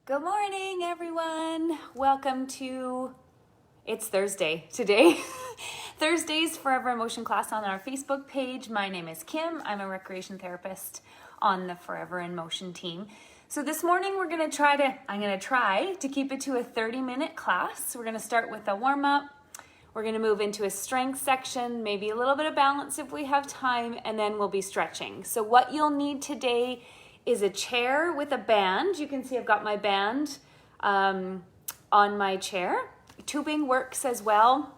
Good morning, everyone. Welcome to, it's Thursday today. Thursday's Forever in Motion class on our Facebook page. My name is Kim. I'm a recreation therapist on the Forever in Motion team. So this morning I'm going to try to keep it to a 30-minute class. We're going to start with a warm-up. We're going to move into a strength section, maybe a little bit of balance if we have time, and then we'll be stretching. So what you'll need today is a chair with a band. You can see I've got my band on my chair. Tubing works as well.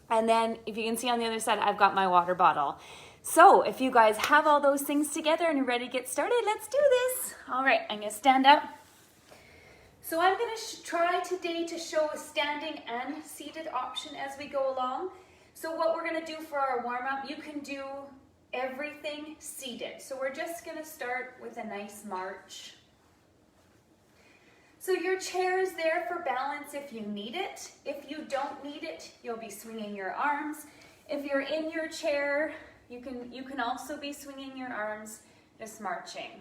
And then if you can see on the other side, I've got my water bottle. So if you guys have all those things together and you're ready to get started, let's do this. All right, I'm gonna stand up. So I'm gonna try today to show a standing and seated option as we go along. So what we're gonna do for our warm-up, you can do everything seated. So we're just gonna start with a nice march. So your chair is there for balance if you need it. If you don't need it, you'll be swinging your arms. If you're in your chair, you can also be swinging your arms, just marching.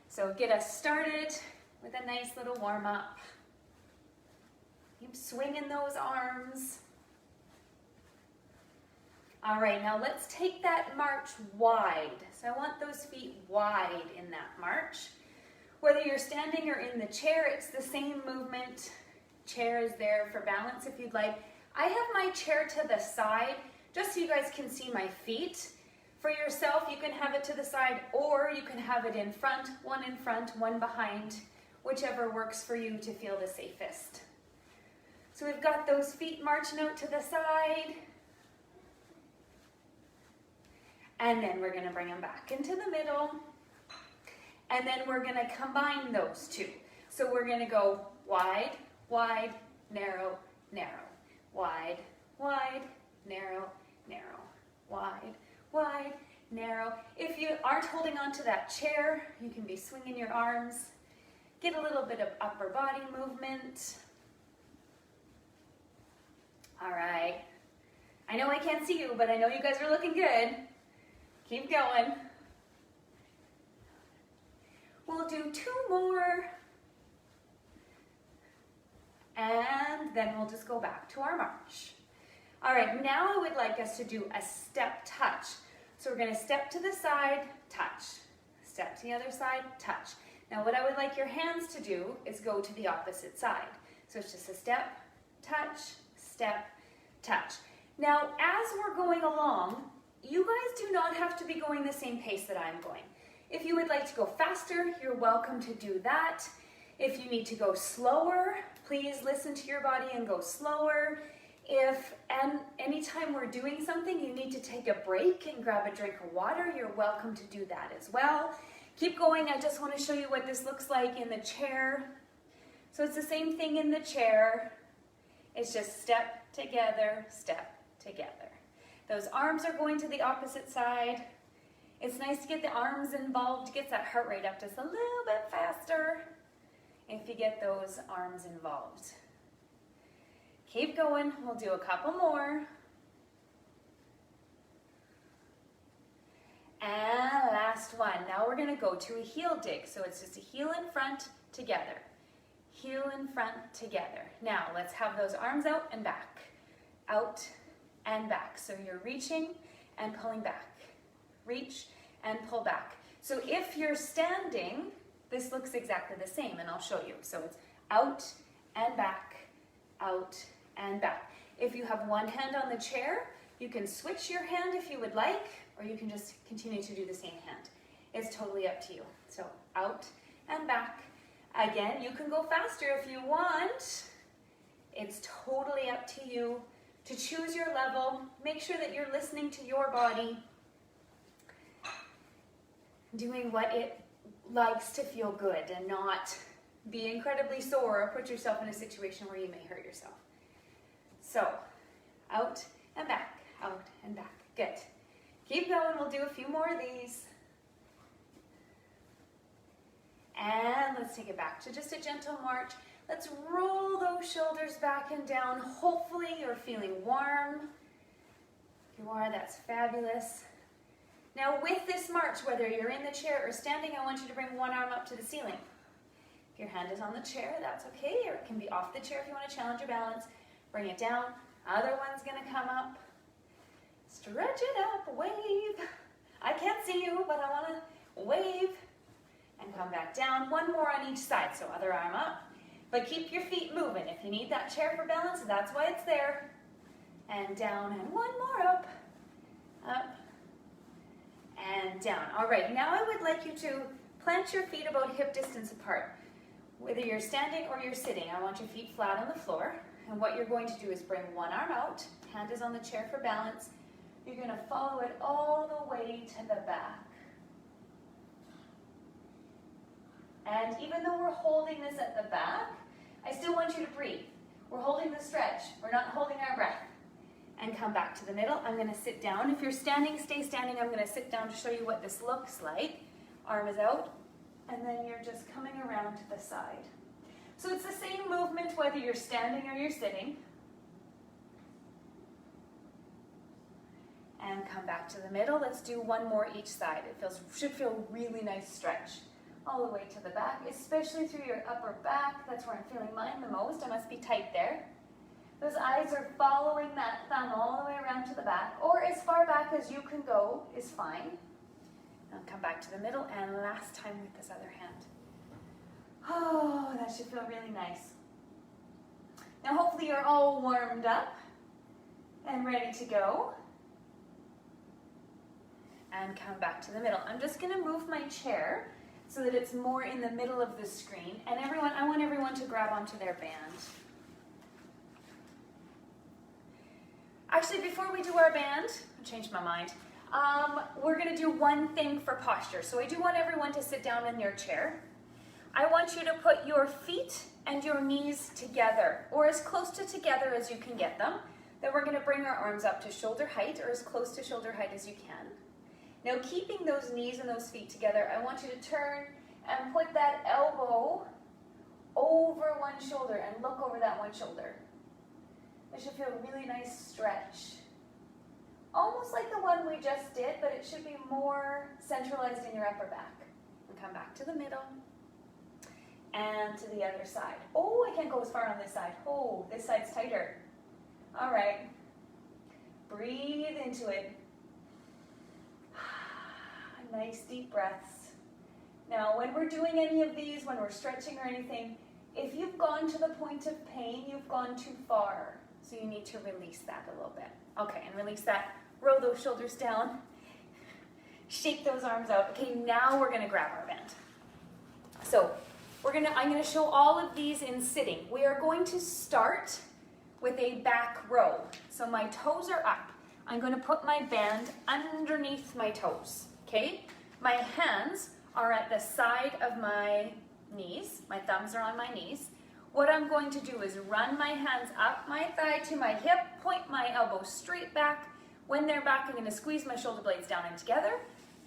So get us started with a nice little warm-up. Keep swinging those arms. All right, now let's take that march wide. So I want those feet wide in that march. Whether you're standing or in the chair, it's the same movement. Chair is there for balance if you'd like. I have my chair to the side, just so you guys can see my feet. For yourself, you can have it to the side, or you can have it in front, one behind, whichever works for you to feel the safest. So we've got those feet marching out to the side. And then we're gonna bring them back into the middle. And then we're gonna combine those two. So we're gonna go wide, wide, narrow, narrow. Wide, wide, narrow, narrow. Wide, wide, narrow. If you aren't holding on to that chair, you can be swinging your arms. Get a little bit of upper body movement. All right. I know I can't see you, but I know you guys are looking good. Keep going. We'll do 2 more. And then we'll just go back to our march. All right, now I would like us to do a step touch. So we're gonna step to the side, touch. Step to the other side, touch. Now what I would like your hands to do is go to the opposite side. So it's just a step, touch, step, touch. Now as we're going along, you guys do not have to be going the same pace that I'm going. If you would like to go faster, you're welcome to do that. If you need to go slower, please listen to your body and go slower. And anytime we're doing something, you need to take a break and grab a drink of water, you're welcome to do that as well. Keep going, I just want to show you what this looks like in the chair. So it's the same thing in the chair. It's just step together, step together. Those arms are going to the opposite side. It's nice to get the arms involved, gets that heart rate up just a little bit faster if you get those arms involved. Keep going, we'll do a couple more. And last one. Now we're gonna go to a heel dig. So it's just a heel in front, together. Heel in front, together. Now let's have those arms out and back. Out and back. So you're reaching and pulling back. Reach and pull back. So if you're standing, this looks exactly the same, and I'll show you. So it's out and back, out and back. If you have one hand on the chair, you can switch your hand if you would like, or you can just continue to do the same hand. It's totally up to you. So out and back. Again, you can go faster if you want. It's totally up to you to choose your level. Make sure that you're listening to your body, doing what it likes to feel good and not be incredibly sore or put yourself in a situation where you may hurt yourself. So, out and back, out and back. Good. Keep going, we'll do a few more of these. And let's take it back to just a gentle march. Let's roll those shoulders back and down. Hopefully you're feeling warm. If you are, that's fabulous. Now with this march, whether you're in the chair or standing, I want you to bring one arm up to the ceiling. If your hand is on the chair, that's okay, or it can be off the chair if you want to challenge your balance. Bring it down. Other one's going to come up. Stretch it up, wave. I can't see you, but I want to wave. And come back down. One more on each side, so other arm up. But keep your feet moving. If you need that chair for balance, that's why it's there. And down, and one more up. Up. And down. All right, now I would like you to plant your feet about hip distance apart. Whether you're standing or you're sitting, I want your feet flat on the floor. And what you're going to do is bring one arm out. Hand is on the chair for balance. You're going to follow it all the way to the back. And even though we're holding this at the back, I still want you to breathe. We're holding the stretch. We're not holding our breath. And come back to the middle. I'm going to sit down. If you're standing, stay standing. I'm going to sit down to show you what this looks like. Arm is out. And then you're just coming around to the side. So it's the same movement whether you're standing or you're sitting. And come back to the middle. Let's do one more each side. It should feel really nice stretch. All the way to the back, especially through your upper back. That's where I'm feeling mine the most. I must be tight there. Those eyes are following that thumb all the way around to the back, or as far back as you can go is fine. Now come back to the middle, and last time with this other hand. Oh, that should feel really nice. Now hopefully you're all warmed up and ready to go. And come back to the middle. I'm just going to move my chair so that it's more in the middle of the screen. And I want everyone to grab onto their band. Actually, before we do our band, I changed my mind. We're going to do one thing for posture. So I do want everyone to sit down in your chair. I want you to put your feet and your knees together, or as close to together as you can get them. Then we're going to bring our arms up to shoulder height, or as close to shoulder height as you can. Now, keeping those knees and those feet together, I want you to turn and put that elbow over one shoulder and look over that one shoulder. It should feel a really nice stretch. Almost like the one we just did, but it should be more centralized in your upper back. And come back to the middle and to the other side. Oh, I can't go as far on this side. Oh, this side's tighter. All right. Breathe into it. Nice deep breaths. Now, when we're doing any of these, when we're stretching or anything, if you've gone to the point of pain, you've gone too far. So you need to release that a little bit. Okay, and release that. Roll those shoulders down. Shake those arms out. Okay, now we're going to grab our band. So I'm going to show all of these in sitting. We are going to start with a back row. So my toes are up. I'm going to put my band underneath my toes. Okay, my hands are at the side of my knees. My thumbs are on my knees. What I'm going to do is run my hands up my thigh to my hip, point my elbow straight back. When they're back, I'm going to squeeze my shoulder blades down and together,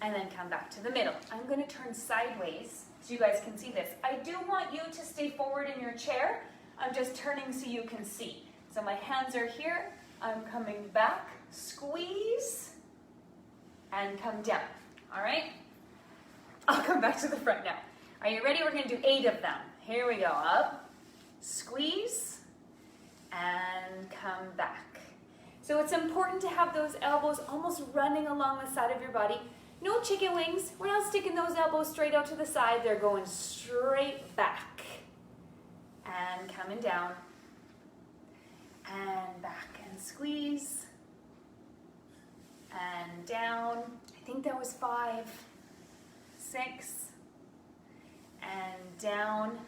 and then come back to the middle. I'm going to turn sideways so you guys can see this. I do want you to stay forward in your chair. I'm just turning so you can see. So my hands are here. I'm coming back, squeeze, and come down. All right? I'll come back to the front now. Are you ready? We're going to do 8 of them. Here we go. Up, squeeze, and come back. So it's important to have those elbows almost running along the side of your body. No chicken wings. We're not sticking those elbows straight out to the side. They're going straight back. And coming down. And back and squeeze. And down. I think that was 5, 6, and down.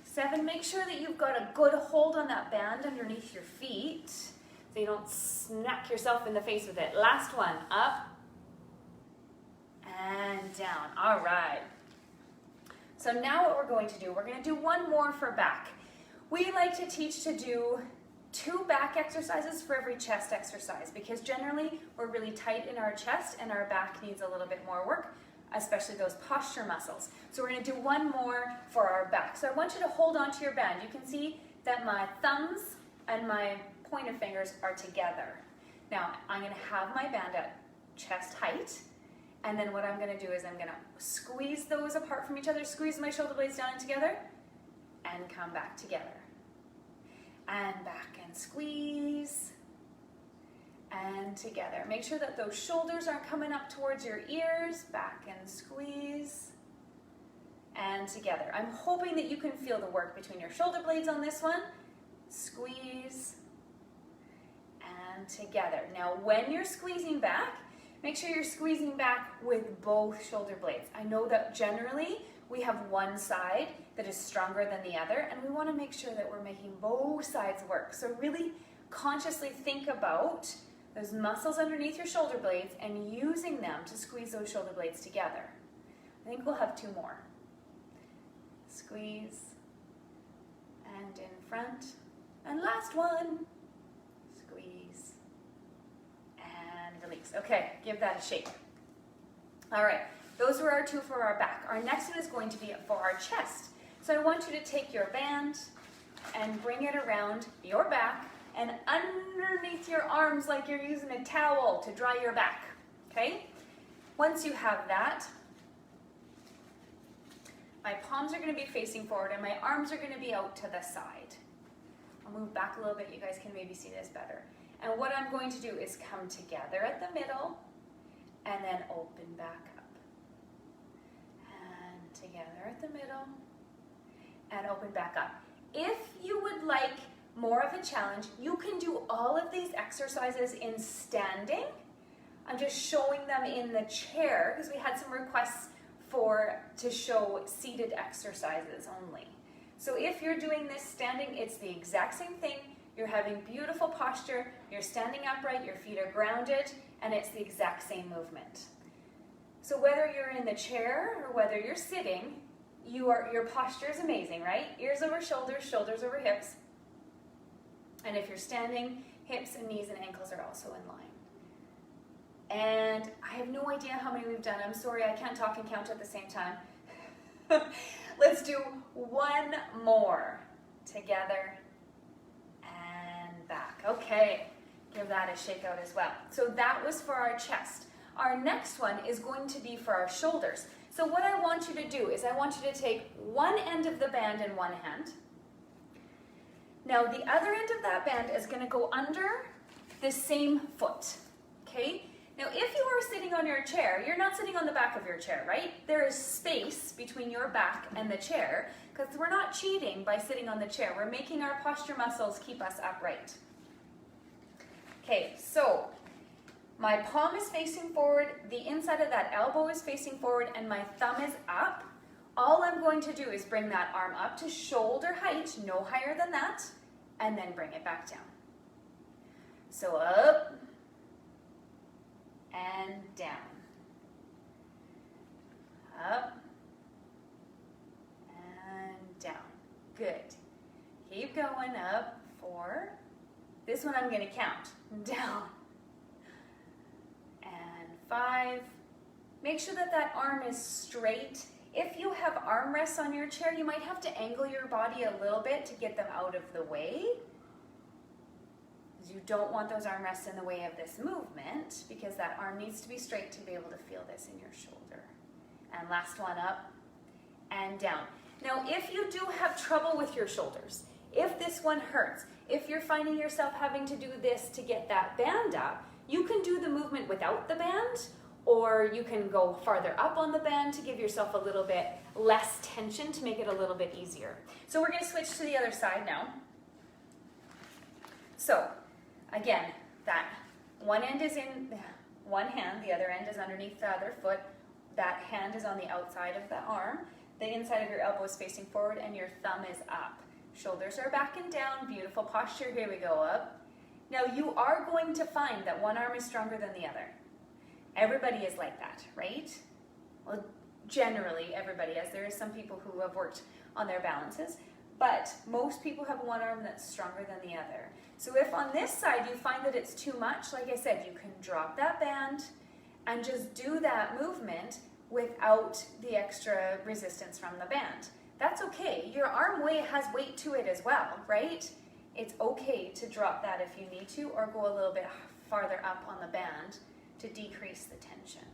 7, make sure that you've got a good hold on that band underneath your feet so you don't smack yourself in the face with it. Last one, up and down. All right. So now what we're going to do, we're going to do one more for back. We like to teach to do 2 back exercises for every chest exercise because generally we're really tight in our chest and our back needs a little bit more work, especially those posture muscles. So we're going to do one more for our back. So I want you to hold on to your band. You can see that my thumbs and my pointer fingers are together. Now I'm going to have my band at chest height And then what I'm gonna do is I'm gonna squeeze those apart from each other, squeeze my shoulder blades down and together, and come back together. And back and squeeze, and together. Make sure that those shoulders aren't coming up towards your ears, back and squeeze, and together. I'm hoping that you can feel the work between your shoulder blades on this one. Squeeze, and together. Now when you're squeezing back, make sure you're squeezing back with both shoulder blades. I know that generally we have one side that is stronger than the other, and we want to make sure that we're making both sides work. So really consciously think about those muscles underneath your shoulder blades and using them to squeeze those shoulder blades together. I think we'll have two more. Squeeze, and in front, and last one. Squeeze, and release. Okay, give that a shake. All right, those were our two for our back. Our next one is going to be for our chest. So I want you to take your band and bring it around your back and underneath your arms like you're using a towel to dry your back, okay? Once you have that, my palms are gonna be facing forward and my arms are gonna be out to the side. I'll move back a little bit, you guys can maybe see this better. And what I'm going to do is come together at the middle and then open back up. And together at the middle and open back up. If you would like more of a challenge, you can do all of these exercises in standing. I'm just showing them in the chair because we had some requests to show seated exercises only. So if you're doing this standing, it's the exact same thing. You're having beautiful posture, you're standing upright, your feet are grounded, and it's the exact same movement. So whether you're in the chair or whether you're sitting, your posture is amazing, right? Ears over shoulders, shoulders over hips. And if you're standing, hips and knees and ankles are also in line. And I have no idea how many we've done. I'm sorry, I can't talk and count at the same time. Let's do one more. Together and back. Okay, give that a shake out as well. So that was for our chest. Our next one is going to be for our shoulders. So what I want you to do is I want you to take one end of the band in one hand. Now the other end of that band is going to go under the same foot, okay? Now if you are sitting on your chair, you're not sitting on the back of your chair, right? There is space between your back and the chair because we're not cheating by sitting on the chair. We're making our posture muscles keep us upright. Okay, so my palm is facing forward, the inside of that elbow is facing forward, and my thumb is up. All I'm going to do is bring that arm up to shoulder height, no higher than that, and then bring it back down. So up and down. Up and down. Good. Keep going up, 4. This one I'm going to count. Down. And 5. Make sure that that arm is straight. If you have armrests on your chair, you might have to angle your body a little bit to get them out of the way. You don't want those armrests in the way of this movement because that arm needs to be straight to be able to feel this in your shoulder. And last one, up and down. Now, if you do have trouble with your shoulders, if this one hurts, if you're finding yourself having to do this to get that band up, you can do the movement without the band, or you can go farther up on the band to give yourself a little bit less tension to make it a little bit easier. So we're going to switch to the other side now. So again, that one end is in one hand, the other end is underneath the other foot. That hand is on the outside of the arm. The inside of your elbow is facing forward and your thumb is up. Shoulders are back and down, beautiful posture. Here we go, up. Now you are going to find that one arm is stronger than the other. Everybody is like that, right? Well, generally everybody is. There are some people who have worked on their balances, but most people have one arm that's stronger than the other. So if on this side you find that it's too much, like I said, you can drop that band and just do that movement without the extra resistance from the band. That's okay. Your arm has weight to it as well, right? It's okay to drop that if you need to, or go a little bit farther up on the band to decrease the tension,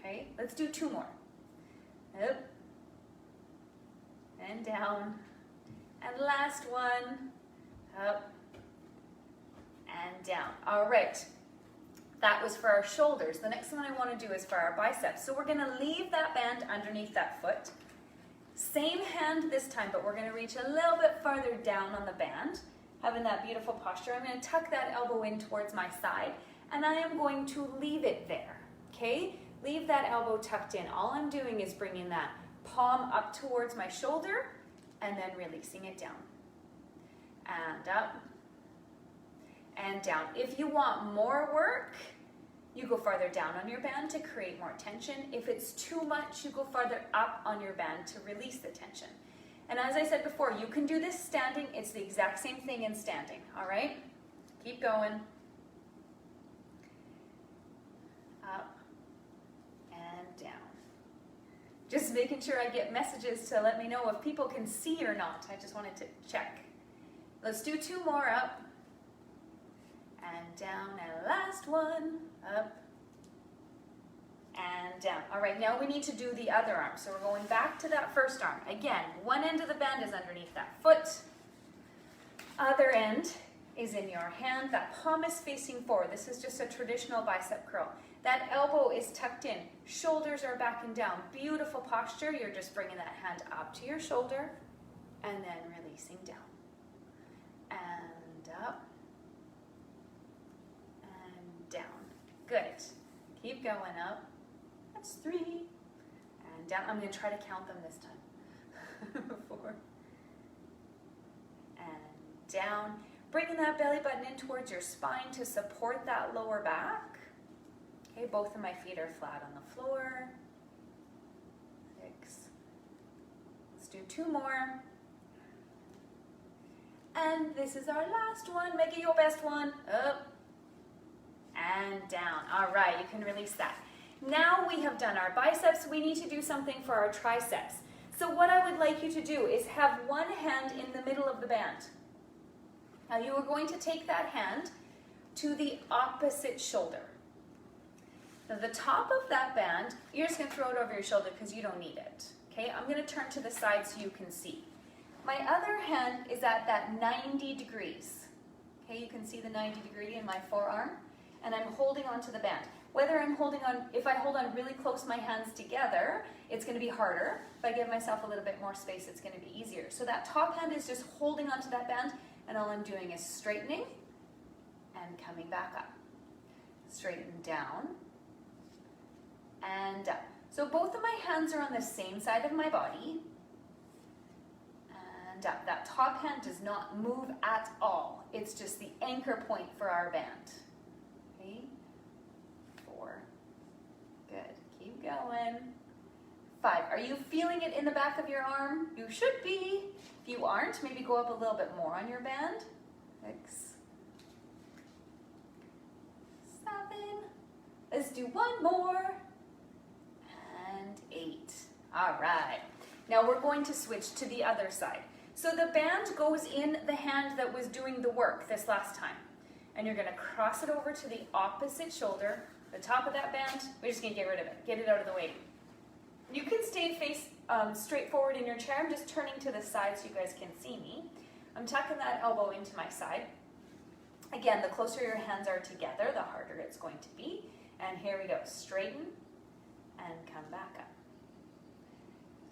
Okay, let's do 2 more. Up and down. And last one, up and down. All right, that was for our shoulders. The next one I want to do is for our biceps. So we're going to leave that band underneath that foot. Same hand this time, but we're going to reach a little bit farther down on the band, having that beautiful posture. I'm going to tuck that elbow in towards my side, and I am going to leave it there, okay? Leave that elbow tucked in. All I'm doing is bringing that palm up towards my shoulder and then releasing it down. And up and down. If you want more work, you go farther down on your band to create more tension. If it's too much, you go farther up on your band to release the tension. And as I said before, you can do this standing. It's the exact same thing in standing, all right? Keep going. Up and down. Just making sure I get messages to let me know if people can see or not. I just wanted to check. Let's do 2 more. Up and down, and last one. Up and down. All right, now we need to do the other arm. So we're going back to that first arm. Again, one end of the band is underneath that foot. Other end is in your hand. That palm is facing forward. This is just a traditional bicep curl. That elbow is tucked in. Shoulders are back and down. Beautiful posture. You're just bringing that hand up to your shoulder and then releasing down. And up and down. Good. Keep going up. That's 3. And down. I'm going to try to count them this time. 4. And down. Bringing that belly button in towards your spine to support that lower back. Okay, both of my feet are flat on the floor. 6. Let's do 2 more. And this is our last one. Make it your best one. Up and down. All right, you can release that. Now we have done our biceps. We need to do something for our triceps. So what I would like you to do is have one hand in the middle of the band. Now you are going to take that hand to the opposite shoulder. Now the top of that band, you're just going to throw it over your shoulder because you don't need it. Okay, I'm going to turn to the side so you can see. My other hand is at that 90 degrees. Okay, you can see the 90 degree in my forearm, and I'm holding onto the band. Whether I'm holding on, if I hold on really close my hands together, it's going to be harder. If I give myself a little bit more space, it's going to be easier. So that top hand is just holding onto that band, and all I'm doing is straightening and coming back up. Straighten down and up. So both of my hands are on the same side of my body. And up. That top hand does not move at all. It's just the anchor point for our band. Okay. 4. Good. Keep going. 5. Are you feeling it in the back of your arm? You should be. If you aren't, maybe go up a little bit more on your band. 6. 7. Let's do 1 more. And 8. All right. Now we're going to switch to the other side. So the band goes in the hand that was doing the work this last time. And you're going to cross it over to the opposite shoulder, the top of that band. We're just going to get rid of it. Get it out of the way. You can stay face straight forward in your chair. I'm just turning to the side so you guys can see me. I'm tucking that elbow into my side. Again, the closer your hands are together, the harder it's going to be. And here we go. Straighten and come back up.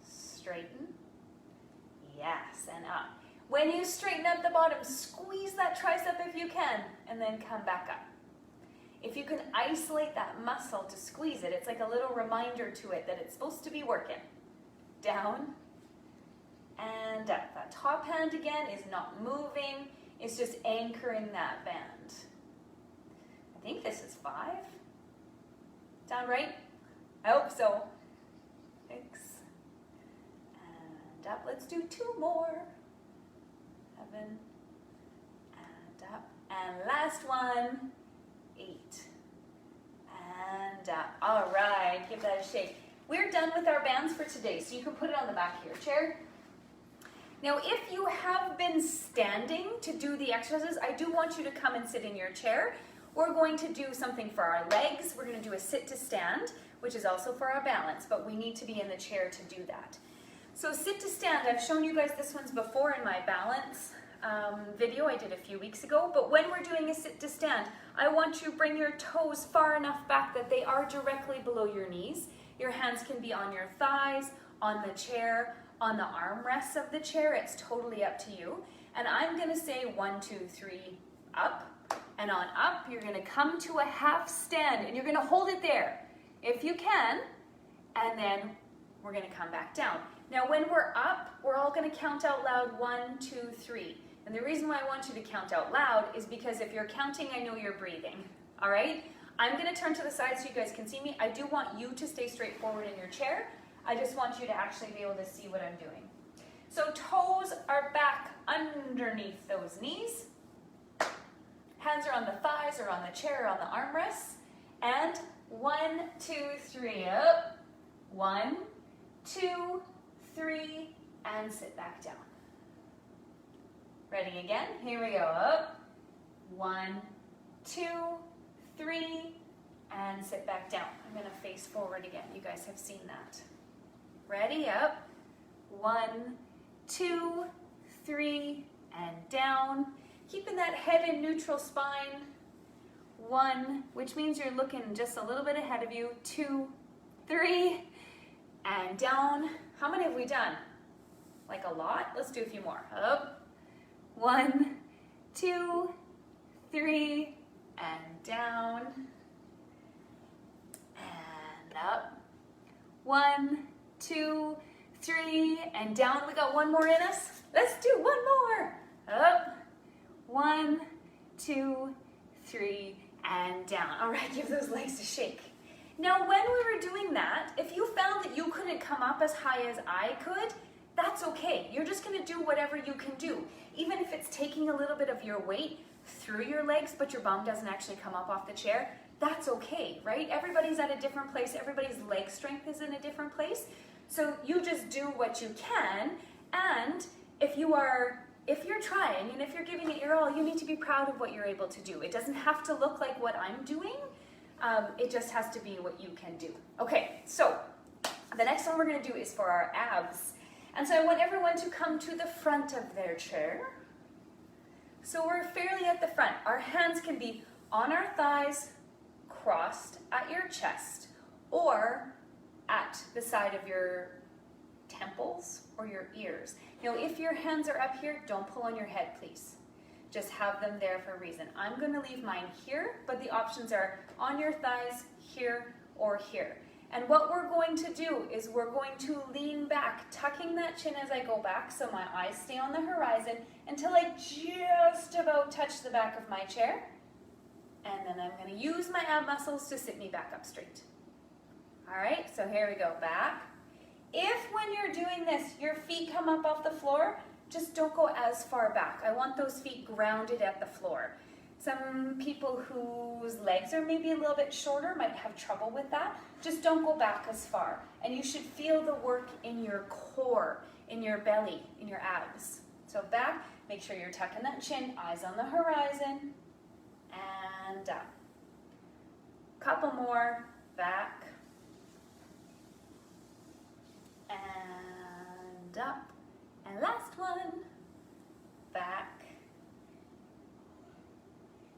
Straighten. Yes, and up. When you straighten up the bottom, squeeze that tricep if you can, and then come back up. If you can isolate that muscle to squeeze it, it's like a little reminder to it that it's supposed to be working. Down and up. That top hand again is not moving. It's just anchoring that band. I think this is 5. Sound right? I hope so. 6. And up. Let's do 2 more. 7. And up. And last one. 8. And up. All right. Give that a shake. We're done with our bands for today, so you can put it on the back of your chair. Now, if you have been standing to do the exercises, I do want you to come and sit in your chair. We're going to do something for our legs. We're going to do a sit to stand, which is also for our balance, but we need to be in the chair to do that. So sit to stand, I've shown you guys this one's before in my balance video I did a few weeks ago, but when we're doing a sit to stand, I want you to bring your toes far enough back that they are directly below your knees. Your hands can be on your thighs, on the chair, on the armrests of the chair. It's totally up to you. And I'm gonna say 1, 2, 3, up. And on up, you're gonna come to a half stand and you're gonna hold it there if you can, and then we're gonna come back down. Now when we're up, we're all gonna count out loud 1, 2, 3. And the reason why I want you to count out loud is because if you're counting, I know you're breathing, all right? I'm gonna turn to the side so you guys can see me. I do want you to stay straight forward in your chair. I just want you to actually be able to see what I'm doing. So toes are back underneath those knees. Hands are on the thighs or on the chair or on the armrests. And 1, 2, 3, up. 1, 2, 3, and sit back down. Ready again? Here we go. Up. 1, 2, 3, and sit back down. I'm going to face forward again. You guys have seen that. Ready? Up. 1, 2, 3, and down. Keeping that head in neutral spine. 1, which means you're looking just a little bit ahead of you. 2, 3, and down. How many have we done? Like a lot? Let's do a few more. Up. 1, 2, 3, and down. And up. 1, 2, 3, and down. We got one more in us. Let's do one more. Up. 1, 2, 3, and down. All right, give those legs a shake. Now, when we were doing that, if you found that you couldn't come up as high as I could, that's okay. You're just gonna do whatever you can do. Even if it's taking a little bit of your weight through your legs, but your bum doesn't actually come up off the chair, that's okay, right? Everybody's at a different place. Everybody's leg strength is in a different place. So you just do what you can. And if you're trying and if you're giving it your all, you need to be proud of what you're able to do. It doesn't have to look like what I'm doing. It just has to be what you can do. Okay, so the next one we're gonna do is for our abs. And so I want everyone to come to the front of their chair. So we're fairly at the front. Our hands can be on our thighs, crossed at your chest, or at the side of your temples or your ears. Now, if your hands are up here, don't pull on your head, please. Just have them there for a reason. I'm gonna leave mine here, but the options are on your thighs, here, or here. And what we're going to do is we're going to lean back, tucking that chin as I go back so my eyes stay on the horizon until I just about touch the back of my chair. And then I'm going to use my ab muscles to sit me back up straight. All right, so here we go, back. If when you're doing this, your feet come up off the floor, just don't go as far back. I want those feet grounded at the floor. Some people whose legs are maybe a little bit shorter might have trouble with that. Just don't go back as far. And you should feel the work in your core, in your belly, in your abs. So back, make sure you're tucking that chin, eyes on the horizon, and up. Couple more, back, and up. And last one, back,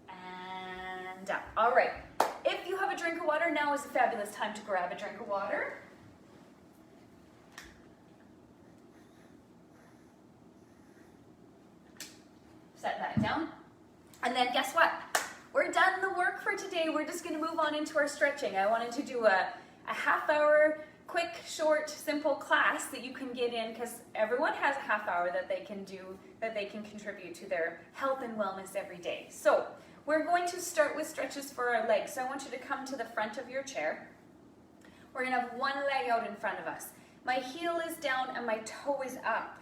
and up. All right, if you have a drink of water, now is a fabulous time to grab a drink of water. Set that down. And then guess what? We're done the work for today. We're just gonna move on into our stretching. I wanted to do a half-hour, quick, short, simple class that you can get in because everyone has a half hour that they can do, that they can contribute to their health and wellness every day. So we're going to start with stretches for our legs. So I want you to come to the front of your chair. We're gonna have one leg out in front of us. My heel is down and my toe is up.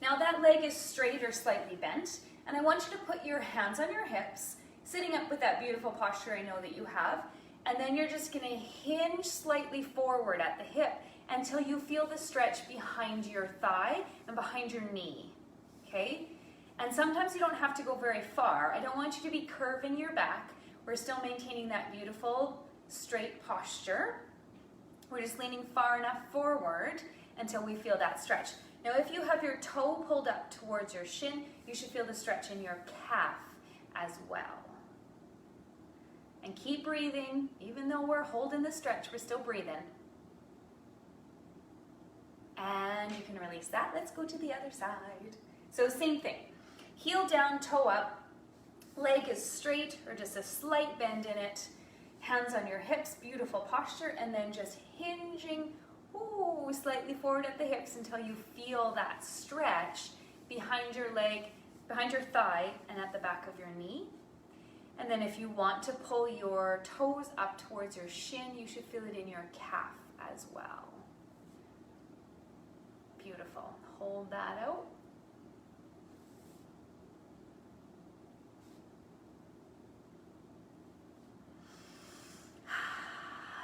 Now that leg is straight or slightly bent, and I want you to put your hands on your hips, sitting up with that beautiful posture I know that you have, and then you're just gonna hinge slightly forward at the hip until you feel the stretch behind your thigh and behind your knee, okay? And sometimes you don't have to go very far. I don't want you to be curving your back. We're still maintaining that beautiful straight posture. We're just leaning far enough forward until we feel that stretch. Now, if you have your toe pulled up towards your shin, you should feel the stretch in your calf as well. And keep breathing. Even though we're holding the stretch, we're still breathing. And you can release that. Let's go to the other side. So same thing. Heel down, toe up. Leg is straight or just a slight bend in it. Hands on your hips, beautiful posture, and then just hinging slightly forward at the hips until you feel that stretch behind your leg, behind your thigh, and at the back of your knee. And then if you want to pull your toes up towards your shin, you should feel it in your calf as well. Beautiful. Hold that out.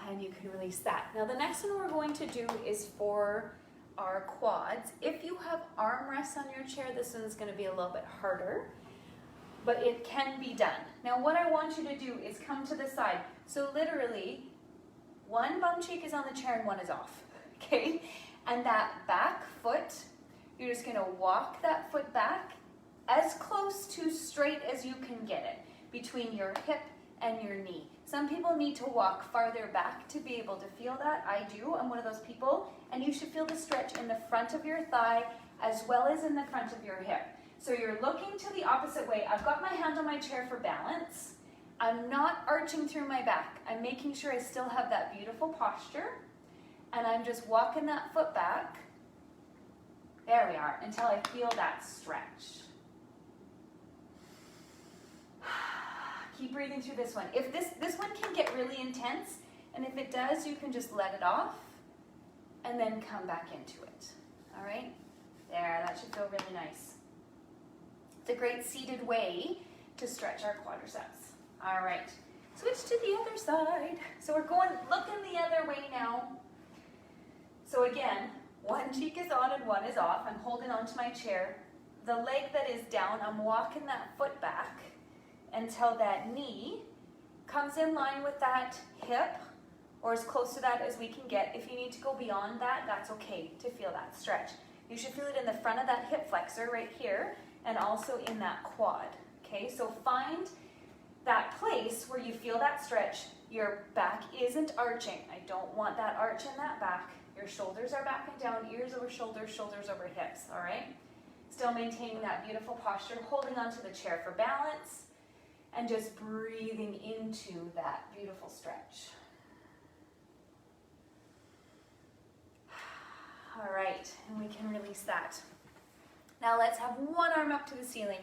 And you can release that. Now the next one we're going to do is for our quads. If you have armrests on your chair, this one's going to be a little bit harder, but it can be done. Now what I want you to do is come to the side. So literally, one bum cheek is on the chair and one is off, okay? And that back foot, you're just going to walk that foot back as close to straight as you can get it between your hip and your knee. Some people need to walk farther back to be able to feel that. I do. I'm one of those people. And you should feel the stretch in the front of your thigh as well as in the front of your hip. So you're looking to the opposite way. I've got my hand on my chair for balance. I'm not arching through my back. I'm making sure I still have that beautiful posture. And I'm just walking that foot back. There we are, until I feel that stretch. Keep breathing through this one. If this one can get really intense, and if it does, you can just let it off and then come back into it. All right? There, that should feel really nice. It's a great seated way to stretch our quadriceps. All right. Switch to the other side. So we're looking the other way now. So again, one cheek is on and one is off. I'm holding onto my chair. The leg that is down, I'm walking that foot back until that knee comes in line with that hip, or as close to that as we can get. If you need to go beyond that, that's okay to feel that stretch. You should feel it in the front of that hip flexor right here, and also in that quad, okay? So find that place where you feel that stretch. Your back isn't arching. I don't want that arch in that back. Your shoulders are back and down, ears over shoulders, shoulders over hips, all right? Still maintaining that beautiful posture, holding onto the chair for balance, and just breathing into that beautiful stretch. All right, and we can release that. Now let's have one arm up to the ceiling,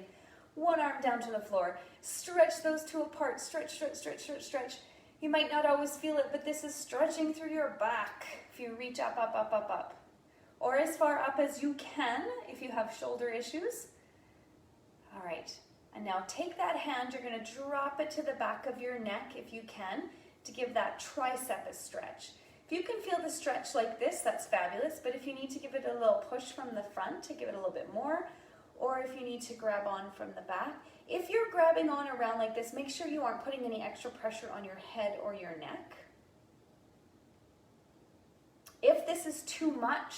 one arm down to the floor. Stretch those two apart, stretch, stretch, stretch, stretch, stretch. You might not always feel it, but this is stretching through your back if you reach up, up, up, up, up. Or as far up as you can if you have shoulder issues. All right. And now take that hand, you're going to drop it to the back of your neck if you can to give that tricep a stretch. If you can feel the stretch like this, that's fabulous, but if you need to give it a little push from the front to give it a little bit more, or if you need to grab on from the back. If you're grabbing on around like this, make sure you aren't putting any extra pressure on your head or your neck. If this is too much,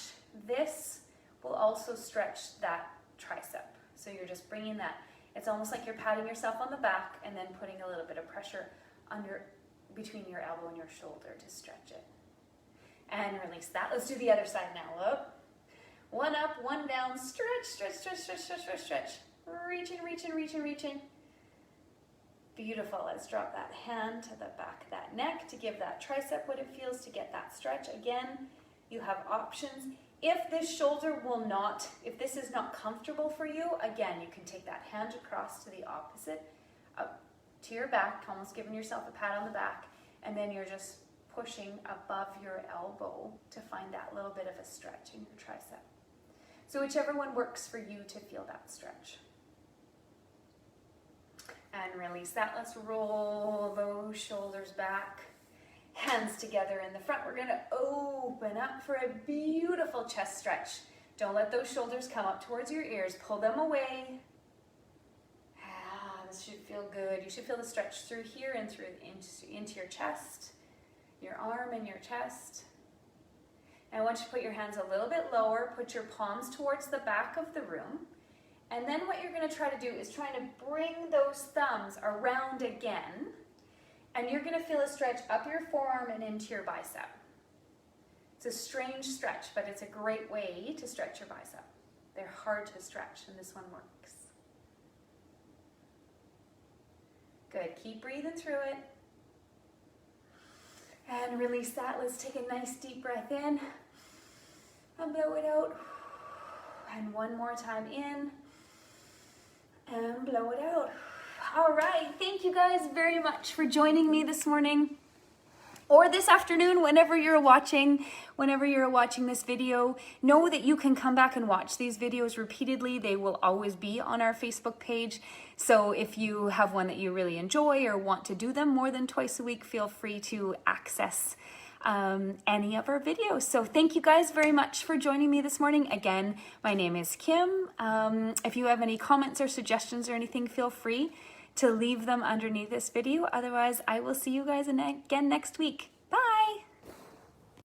this will also stretch that tricep. So you're just bringing that. It's almost like you're patting yourself on the back and then putting a little bit of pressure between your elbow and your shoulder to stretch it. And release that. Let's do the other side now. Up. One up, one down. Stretch, stretch, stretch, stretch, stretch, stretch, stretch. Reaching, reaching, reaching, reaching. Beautiful. Let's drop that hand to the back of that neck to give that tricep what it feels to get that stretch. Again, you have options. If this shoulder if this is not comfortable for you, again, you can take that hand across to the opposite, up to your back, almost giving yourself a pat on the back, and then you're just pushing above your elbow to find that little bit of a stretch in your tricep. So whichever one works for you to feel that stretch. And release that. Let's roll those shoulders back. Hands together in the front. We're going to open up for a beautiful chest stretch. Don't let those shoulders come up towards your ears. Pull them away. This should feel good. You should feel the stretch through here and through into your chest, your arm and your chest. And I want you to put your hands a little bit lower, put your palms towards the back of the room. And then what you're gonna try to do is try to bring those thumbs around again. And you're gonna feel a stretch up your forearm and into your bicep. It's a strange stretch, but it's a great way to stretch your bicep. They're hard to stretch, and this one works. Good, keep breathing through it. And release that. Let's take a nice deep breath in and blow it out. And one more time in and blow it out. All right, thank you guys very much for joining me this morning or this afternoon, whenever you're watching this video. Know that you can come back and watch these videos repeatedly. They will always be on our Facebook page. So if you have one that you really enjoy or want to do them more than twice a week, feel free to access any of our videos. So thank you guys very much for joining me this morning. Again, my name is Kim. If you have any comments or suggestions or anything, feel free to leave them underneath this video. Otherwise, I will see you guys again next week.